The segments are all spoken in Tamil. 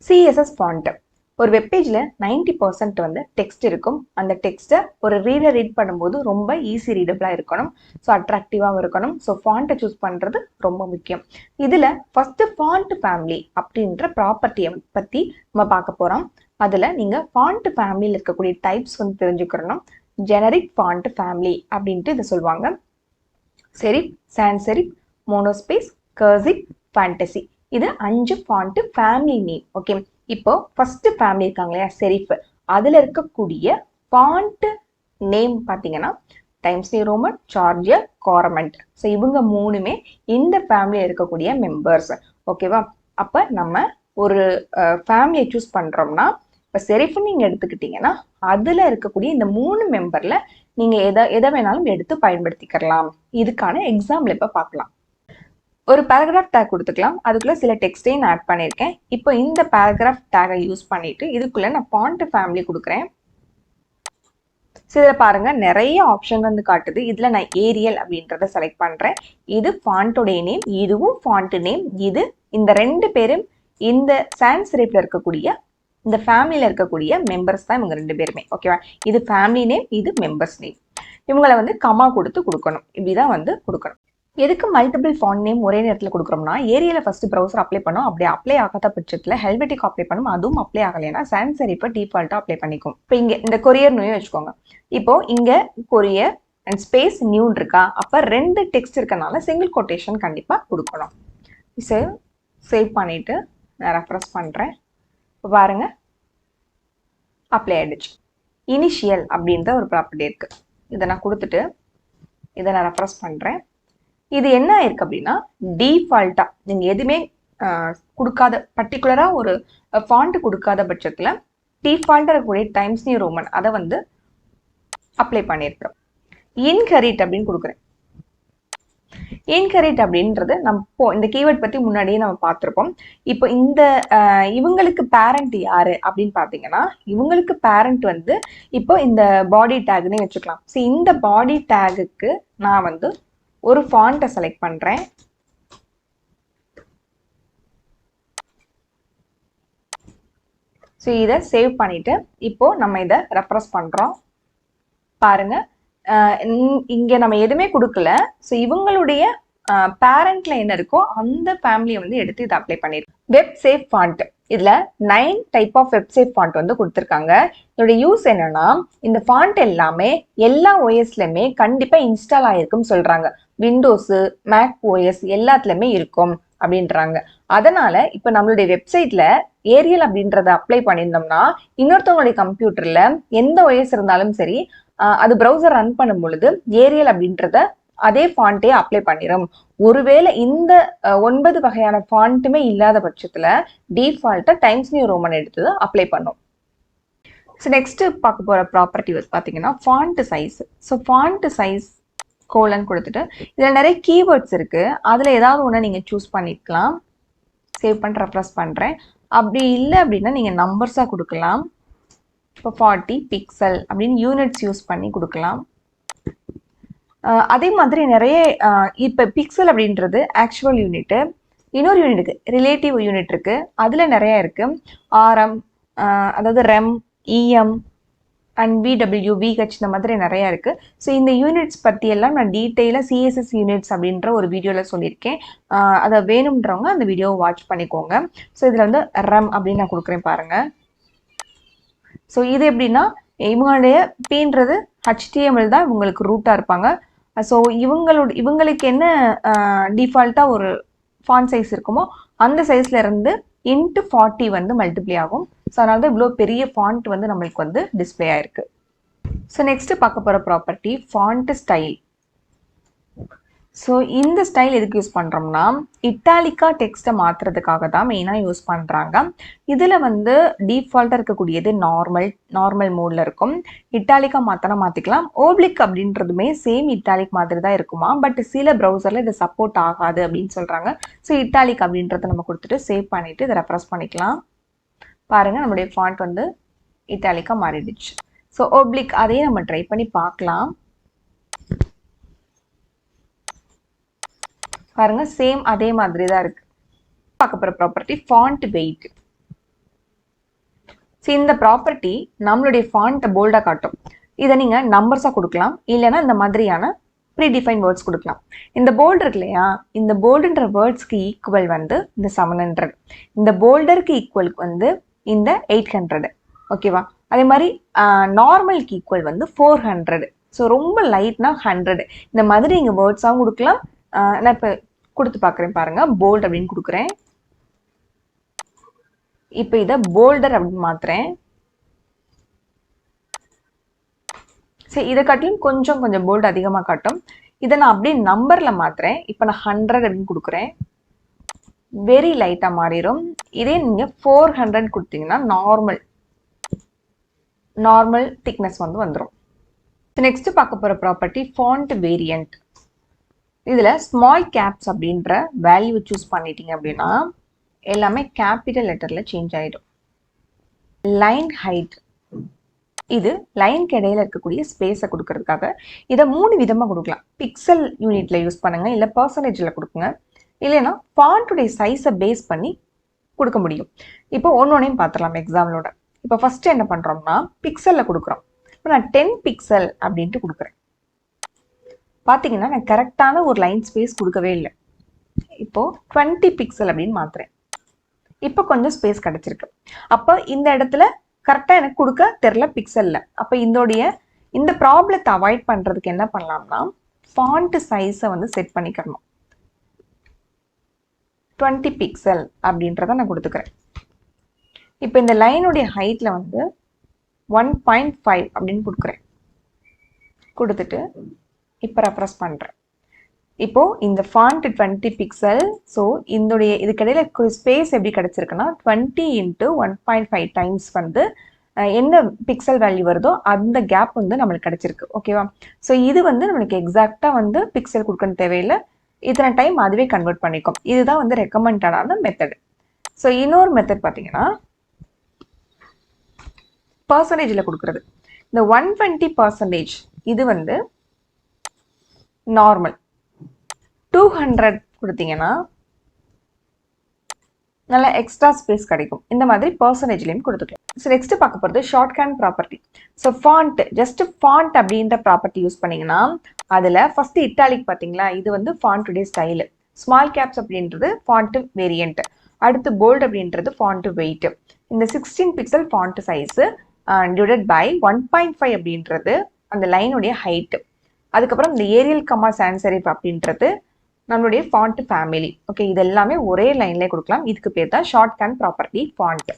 CSS ஃபாண்ட் ஒரு வெப்பேஜில் 90% வந்து டெக்ஸ்ட் இருக்கும். அந்த டெக்ஸ்ட்டை ஒரு ரீடர் ரீட் பண்ணும்போது ரொம்ப ஈஸி ரீடபிளாக இருக்கணும். ஸோ அட்ராக்டிவாகவும் இருக்கணும். ஸோ ஃபாண்ட்டை சூஸ் பண்ணுறது ரொம்ப முக்கியம். இதில் ஃபஸ்ட்டு ஃபாண்ட் ஃபேமிலி அப்படின்ற ப்ராப்பர்ட்டியை பற்றி நம்ம பார்க்க போகிறோம். அதில் நீங்கள் ஃபாண்ட் ஃபேமிலியில் இருக்கக்கூடிய டைப்ஸ் வந்து தெரிஞ்சுக்கிறணும். ஜெனரிக் ஃபாண்ட் ஃபேமிலி அப்படின்ட்டு இதை சொல்லுவாங்க. Serif, sans serif, monospace, cursive, fantasy. இது 5 ஃபாண்ட் ஃபேமிலி நேம். ஓகே, இப்போ ஃபர்ஸ்ட் ஃபேமிலி இருக்காங்க இல்லையா, செரிஃப், அதில் இருக்கக்கூடிய ஃபாண்ட் நேம் பார்த்தீங்கன்னா Times New Roman, charter, garamond. So இவங்க மூணுமே இந்த ஃபேமிலியில் இருக்கக்கூடிய மெம்பர்ஸ். ஓகேவா? அப்போ நம்ம ஒரு ஃபேமிலியை சூஸ் பண்ணுறோம்னா, இப்போ செரிஃப்னு நீங்கள் எடுத்துக்கிட்டிங்கன்னா அதில் இருக்கக்கூடிய இந்த 3 மெம்பரில் நீங்கள் எதை வேணாலும் எடுத்து பயன்படுத்திக்கலாம். இதுக்கான எக்ஸாம்பிள் இப்போ பார்க்கலாம். ஒரு பேராகிராஃப் டேக் கொடுத்துக்கலாம். அதுக்குள்ளே சில டெக்ஸ்டையும் நான் ஆட் பண்ணியிருக்கேன். இப்போ இந்த பேராகிராஃப் டேகை யூஸ் பண்ணிவிட்டு இதுக்குள்ளே நான் ஃபாண்ட் ஃபேமிலி கொடுக்குறேன். ஸோ இதில் பாருங்கள் நிறைய ஆப்ஷன் வந்து காட்டுது. இதில் நான் ஏரியல் அப்படின்றத செலக்ட் பண்ணுறேன். இது ஃபாண்ட்டோடைய நேம், இதுவும் ஃபாண்ட் நேம். இது இந்த 2 பேரும் இந்த சான்ஸ் செரிஃப்ல இருக்கக்கூடிய இந்த ஃபேமிலியில் இருக்கக்கூடிய மெம்பர்ஸ் தான் இவங்க 2 பேருமே. ஓகேவா? இது ஃபேமிலி நேம், இது மெம்பர்ஸ் நேம். இவங்களை வந்து கமா கொடுக்கணும். இப்படிதான் வந்து கொடுக்கணும். எதுக்கு மல்டிபிள் ஃபாண்ட் நேம் ஒரே நேரத்தில் கொடுக்குறோம்னா, ஏரியாவில் ஃபர்ஸ்ட் ப்ரௌசர் அப்ளை பண்ணோம். அப்படி அப்ளை ஆகாத பட்சத்தில் ஹெல்வெட்டிக் அப்ளை பண்ணும். அதுவும் அப்ளை ஆகலைன்னா சான்ஸ் செரிஃபை டிஃபால்ட்டாக அப்ளை பண்ணிக்கும். இப்போ இங்கே இந்த கொரியர் நியூ வச்சுக்கோங்க. இப்போ இங்கே கொரியர் அண்ட் ஸ்பேஸ் நியூன்னு இருக்கா, அப்போ 2 டெக்ஸ்ட் இருக்கனால சிங்கிள் கொட்டேஷன் கண்டிப்பாக கொடுக்கணும். சேவ் பண்ணிவிட்டு நான் ரெஃப்ரெஷ் பண்ணுறேன். இப்போ பாருங்க அப்ளை ஆயிடுச்சு. இனிஷியல் அப்படின்ற ஒரு ப்ராப்பர்ட்டி இருக்குது. இதை நான் கொடுத்துட்டு இதை நான் ரெஃப்ரெஷ் பண்ணுறேன். இது என்ன ஆயிருக்கு அப்படின்னா, டிஃபால்ட்டாக நீங்கள் எதுவுமே கொடுக்காத, பர்டிகுலராக ஒரு ஃபாண்ட் கொடுக்காத பட்சத்தில் டிஃபால்ட்டாக இருக்கக்கூடிய டைம்ஸ் நியூ ரோமன் அதை வந்து அப்ளை பண்ணியிருக்கிறோம். இன்ஹெரிட் அப்படின்னு கொடுக்குறேன். இன்ஹெரிட் அப்படின்றது நம்ம இந்த கீவேர்ட் பற்றி முன்னாடியே நம்ம பார்த்துருப்போம். இப்போ இந்த இவங்களுக்கு பேரண்ட் யாரு அப்படின்னு பார்த்தீங்கன்னா, இவங்களுக்கு பேரண்ட் வந்து இப்போ இந்த பாடி டேக்னே வச்சுக்கலாம். ஸோ இந்த பாடி டேகுக்கு நான் வந்து ஒரு ஃபாண்ட்டை செலக்ட் பண்ணுறேன். ஸோ இதை சேவ் பண்ணிட்டு இப்போ நம்ம இதை ரெஃப்ரெஷ் பண்ணுறோம். பாருங்க இங்கே நம்ம எதுவுமே கொடுக்கல. ஸோ இவங்களுடைய பேரண்ட்ல என்ன இருக்கோ அந்த ஃபேமிலியை வந்து எடுத்து இதை அப்ளை பண்ணிருக்கோம். வெப் சேஃப் ஃபாண்ட், இதுல 9 type of web safe font வந்து கொடுத்துருக்காங்க. இதோட யூஸ் என்னன்னா, இந்த ஃபாண்ட் எல்லாமே எல்லா ஓஎஸ்லயுமே கண்டிப்பா இன்ஸ்டால் ஆயிருக்குன்னு சொல்றாங்க. விண்டோஸ், மேக் ஓஎஸ் எல்லாத்துலயுமே இருக்கும் அப்படின்றாங்க. அதனால இப்ப நம்மளுடைய வெப்சைட்ல ஏரியல் அப்படின்றத அப்ளை பண்ணியிருந்தோம்னா, இன்னொருத்தவங்களுடைய கம்ப்யூட்டர்ல எந்த ஓஎஸ் இருந்தாலும் சரி, அது ப்ரௌசர் ரன் பண்ணும் பொழுது ஏரியல் அப்படின்றத அதே ஃபாண்ட்டே அப்ளை பண்ணிடும். ஒருவேளை இந்த 9 வகையான ஃபாண்ட்டுமே இல்லாத பட்சத்துல டிஃபால்ட்டா டைம்ஸ் நியூ ரோமன் எடுத்து அப்ளை பண்ணும். ஸோ நெக்ஸ்ட் பார்க்க போற ப்ராப்பர்ட்டி வந்து பார்த்தீங்கன்னா font size. So font size colon கொடுத்துட்டு இதில் நிறைய கீவேர்ட்ஸ் இருக்கு. அதில் ஏதாவது ஒன்று நீங்கள் சூஸ் பண்ணிக்கலாம். சேவ் பண்ணி ரெஃப்ரெஷ் பண்ணுறேன். அப்படி இல்லை அப்படின்னா நீங்கள் நம்பர்ஸாக கொடுக்கலாம். இப்போ 40 பிக்சல் அப்படின்னு யூனிட்ஸ் யூஸ் பண்ணி கொடுக்கலாம். அதே மாதிரி நிறைய இப்போ பிக்சல் அப்படின்றது ஆக்சுவல் யூனிட்டு, இன்னொரு யூனிட் இருக்குது, ரிலேட்டிவ் யூனிட் இருக்குது. அதில் நிறைய இருக்குது. ஆர்எம், அதாவது rem, EM and VW, VH, இந்த மாதிரி நிறையா இருக்குது. ஸோ இந்த யூனிட்ஸ் பற்றியெல்லாம் நான் டீட்டெயிலாக சிஎஸ்எஸ் யூனிட்ஸ் அப்படின்ற ஒரு வீடியோவில் சொல்லியிருக்கேன். அதை வேணுன்றவங்க அந்த வீடியோவை வாட்ச் பண்ணிக்கோங்க. ஸோ இதில் வந்து ரெம் அப்படின்னு நான் கொடுக்குறேன் பாருங்கள். ஸோ இது எப்படின்னா, இவங்களுடைய பீன்றது HTML தான் இவங்களுக்கு ரூட்டாக இருப்பாங்க. ஸோ இவங்களுக்கு என்ன டிஃபால்ட்டாக ஒரு ஃபாண்ட் சைஸ் இருக்குமோ அந்த சைஸ்ல இருந்து இன்ட்டு 40 வந்து மல்டிப்ளை ஆகும். ஸோ அதனால தான் இவ்வளோ பெரிய ஃபாண்ட் வந்து நம்மளுக்கு வந்து டிஸ்பிளே ஆயிருக்கு. ஸோ நெக்ஸ்ட் பார்க்க போகிற ப்ராப்பர்ட்டி ஃபாண்ட் ஸ்டைல். ஸோ இந்த ஸ்டைல் எதுக்கு யூஸ் பண்ணுறோம்னா, இட்டாலிக்கா டெக்ஸ்ட்டை மாற்றுறதுக்காக தான் மெயினாக யூஸ் பண்ணுறாங்க. இதில் வந்து டிஃபால்ட்டாக இருக்கக்கூடியது நார்மல் மோடில் இருக்கும். இட்டாலிக்கா மாற்றினா மாற்றிக்கலாம். ஓப்ளிக் அப்படின்றதுமே சேம் இட்டாலிக் மாதிரி தான் இருக்குமா, பட் சில ப்ரௌசரில் இது சப்போர்ட் ஆகாது அப்படின்னு சொல்கிறாங்க. ஸோ இட்டாலிக் அப்படின்றத நம்ம கொடுத்துட்டு சேவ் பண்ணிவிட்டு இதை ரெஃப்ரெஷ் பண்ணிக்கலாம். பாருங்கள் நம்மளுடைய ஃபாண்ட் வந்து இட்டாலிக்கா மாறிடுச்சு. ஸோ ஓப்ளிக் அதையே நம்ம ட்ரை பண்ணி பார்க்கலாம். பாருங்க சேம் அதே மாதிரி தான் இருக்கு. பார்க்க போற ப்ராப்பர்ட்டி ஃபாண்ட் வெயிட். ஸோ இந்த ப்ராப்பர்ட்டி நம்மளுடைய ஃபாண்ட்டை போல்டாக காட்டும். இதை நீங்கள் நம்பர்ஸாக கொடுக்கலாம், இல்லைன்னா இந்த மாதிரியான ப்ரீடிஃபைன் வேர்ட்ஸ் கொடுக்கலாம். இந்த போல்டு இருக்கு இல்லையா, இந்த போல்டுன்ற வேர்ட்ஸ்க்கு ஈக்குவல் வந்து இந்த 700, இந்த போல்டருக்கு ஈக்குவல் வந்து இந்த 800. ஓகேவா? அதே மாதிரி நார்மலுக்கு ஈக்குவல் வந்து 400. ஸோ ரொம்ப லைட்னா 100. இந்த மாதிரி நீங்கள் வேர்ட்ஸாகவும் கொடுக்கலாம். நான் இப்போ கொடுத்து பார்க்குறேன் பாருங்க. போல்ட் அப்படின்னு கொடுக்குறேன். இப்போ இதை போல்டர் அப்படின்னு மாத்துறேன். சரி, இதை காட்டிலும் கொஞ்சம் போல்டு அதிகமாக காட்டும். இதை நான் அப்படியே நம்பரில் மாத்துறேன். இப்போ நான் 100 அப்படின்னு கொடுக்குறேன். வெரி லைட்டாக மாறிடும். இதே நீங்கள் 400 கொடுத்தீங்கன்னா நார்மல் திக்னஸ் வந்து வந்துடும். நெக்ஸ்ட் பார்க்க போகிற ப்ராப்பர்ட்டி ஃபாண்ட் வேரியன்ட். இதில் ஸ்மால் கேப்ஸ் அப்படின்ற வேல்யூ சூஸ் பண்ணிட்டீங்க அப்படின்னா எல்லாமே கேபிட்டல் லெட்டரில் சேஞ்ச் ஆகிடும். லைன் ஹைட், இது லைனுக்கு இடையில இருக்கக்கூடிய ஸ்பேஸை கொடுக்கறதுக்காக இதை 3 விதமாக கொடுக்கலாம். பிக்சல் யூனிட்ல யூஸ் பண்ணுங்க, இல்லை பர்சன்டேஜில் கொடுக்குங்க, இல்லைன்னா ஃபாண்ட்டுடைய சைஸை பேஸ் பண்ணி கொடுக்க முடியும். இப்போ ஒன்னொன்னையும் பார்த்துடலாம் எக்ஸாம்பிளோட. இப்போ ஃபர்ஸ்ட் என்ன பண்ணுறோம்னா பிக்சலில் கொடுக்குறோம். இப்போ நான் 10 பிக்சல் அப்படின்ட்டு கொடுக்குறேன். பார்த்தீங்கன்னா நான் கரெக்டான ஒரு லைன் ஸ்பேஸ் கொடுக்கவே இல்லை. இப்போ 20 பிக்சல் அப்படின்னு மாத்துறேன். இப்போ கொஞ்சம் ஸ்பேஸ் கிடைச்சிருக்கு. அப்போ இந்த இடத்துல கரெக்டாக எனக்கு கொடுக்க தெரில பிக்சலில். அப்போ இந்த ப்ராப்ளத்தை அவாய்ட் பண்ணுறதுக்கு என்ன பண்ணலாம்னா ஃபாண்ட் சைஸை வந்து செட் பண்ணிக்கணும். 20 பிக்சல் அப்படின்றத நான் கொடுத்துக்கிறேன். இப்போ இந்த லைனுடைய ஹைட்டில் வந்து 1.5 அப்படின்னு கொடுக்குறேன். கொடுத்துட்டு இப்போ ரெஃப்ரெஷ் பண்ணுறேன். இப்போ இந்த ஃபாண்ட் 20 பிக்சல். ஸோ இதுக்கிடையில ஸ்பேஸ் எப்படி கிடைச்சிருக்குன்னா 20 × 1.5 டைம்ஸ் வந்து என்ன பிக்சல் வேல்யூ வருதோ அந்த கேப் வந்து நம்மளுக்கு கிடைச்சிருக்கு. ஓகேவா? ஸோ இது வந்து நம்மளுக்கு எக்ஸாக்டாக வந்து பிக்சல் கொடுக்கணும் தேவையில்லை. இத்தனை டைம் அதுவே கன்வெர்ட் பண்ணிக்கும். இதுதான் வந்து ரெக்கமெண்டடான மெத்தட். ஸோ இன்னொரு மெத்தட் பார்த்தீங்கன்னா பர்சன்டேஜில் கொடுக்குறது. இந்த 120% இது வந்து நார்மல். 200 கொடுத்தீங்கன்னா நல்ல எக்ஸ்ட்ரா ஸ்பேஸ் கிடைக்கும். இந்த மாதிரி பர்சன்டேஜ்லையும் கொடுத்துக்கலாம். ஸோ நெக்ஸ்ட் பார்க்க போகிறது shorthand property. So font, just font அப்படின்ற ப்ராப்பர்ட்டி யூஸ் பண்ணீங்கன்னா அதில் ஃபர்ஸ்ட் இட்டாலிக் பார்த்தீங்களா, இது வந்து ஃபாண்ட்டுடைய ஸ்டைலு. ஸ்மால் கேப்ஸ் அப்படின்றது ஃபாண்ட் வேரியன்ட். அடுத்து போல்ட் அப்படின்றது ஃபாண்ட் வெயிட். இந்த 16 pixel font size divided by 1.5 அப்படின்றது அந்த லைனுடைய ஹைட்டு. அதுக்கப்புறம் இந்த ஏரியல் கமா சான்ஸ் செரிஃப் அப்படின்றது நம்மளுடைய ஃபாண்ட் ஃபேமிலி. ஓகே, இது எல்லாமே ஒரே லைன்லேயே கொடுக்கலாம். இதுக்கு பேர் தான் ஷார்ட்ஹேண்ட் ப்ராப்பர்ட்டி ஃபாண்ட்.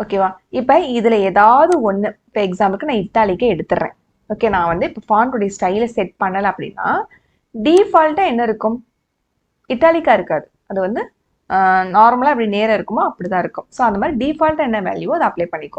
ஓகேவா? இப்போ இதில் ஏதாவது ஒன்று, இப்போ எக்ஸாம்பிளுக்கு நான் இட்டாலிக்கே எடுத்துடுறேன். ஓகே, நான் வந்து இப்போ ஃபாண்ட்டுடைய ஸ்டைலை செட் பண்ணலை அப்படின்னா டிஃபால்ட்டாக என்ன இருக்கும்? இட்டாலிக்காக இருக்காது. அது வந்து நார்மலாக அப்படி நேரம் இருக்குமோ அப்படி தான் இருக்கும். ஸோ அந்த மாதிரி டிஃபால்ட்டாக என்ன வேல்யூவோ அதை அப்ளை பண்ணிக்கும்.